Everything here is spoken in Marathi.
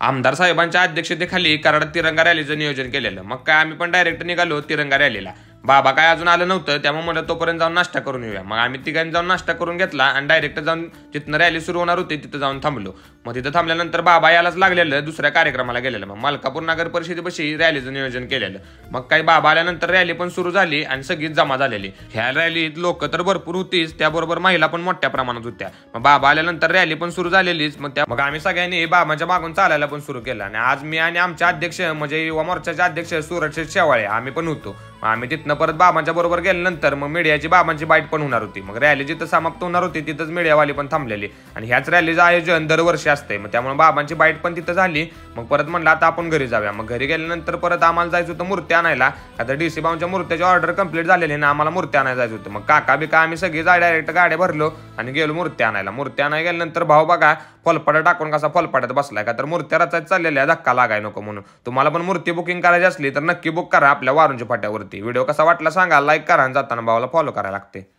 आमदार साहेबांच्या अध्यक्षतेखाली कराडात तिरंगा रॅलीचं नियोजन केलेलं. मग काय आम्ही पण डायरेक्ट निघालो तिरंगा रॅलीला. बाबा काय अजून आलं नव्हतं, त्यामुळे म्हणलं तोपर्यंत जाऊन नाश्ता करून येऊया. मग आम्ही तिघांनी जाऊन नाश्ता करून घेतला आणि डायरेक्ट जाऊन जिथनं रॅली सुरू होणार होती तिथं जाऊन थांबलो. मग तिथं थांबल्यानंतर बाबा यालाच लागलेलं दुसऱ्या कार्यक्रमाला गेलेलं. मग मलकापूर नगर परिषदेपाशी रॅलीचं नियोजन केलेलं. मग काही बाबा आल्यानंतर रॅली पण सुरू झाली आणि सगळीच जमा झालेली. ह्या रॅलीत लोक तर भरपूर होतीच, त्याबरोबर महिला पण मोठ्या प्रमाणात होत्या. मग बाबा आल्यानंतर रॅली पण सुरू झालेलीच. मग आम्ही सगळ्यांनी बाबांच्या मागून चालायला पण सुरू केलं. आणि आज मी आणि आमचे अध्यक्ष म्हणजे युवा मोर्चाचे अध्यक्ष सूरज शेवाळे आम्ही पण होतो. आम्ही तिथनं परत बाबांच्या बरोबर गेल्यानंतर मग मीडियाची बाबांची बाईट पण होणार होती. मग रॅली जिथं समाप्त होणार होती तिथंच मीडियावाली पण थांबलेली. आणि ह्याच रॅलीचं आयोजन दरवर्षी असते. मग त्यामुळे बाबांची बाईट पण तिथं झाली. मग परत म्हणलं आता आपण घरी जाऊया. मग घरी गेल्यानंतर परत आम्हाला जायचं होतं मूर्ती आणायला. आता DC भाऊंच्या मूर्त्याची ऑर्डर कंप्लीट झालेली ना, आम्हाला मूर्ती आणायला जायचं होतं. मग काका बिका आम्ही सगळी डायरेक्ट गाड्या भरलो आणि गेलो मूर्ती आणायला. मूर्ती आणायला गेल्यानंतर भाऊ बघा फलपाटा टाकून कसा फलपाट्यात बसलाय, का तर मूर्त्या रचायला चाललेल्या धक्का लागाय नको म्हणून. तुम्हाला पण मूर्ती बुकिंग करायची असली तर नक्की बुक करा आपल्या वारुंच्या फाट्यावरती. व्हिडिओ कसा वाटला सांगा, लाईक करा आणि जाताना भावाला फॉलो करायला लागते.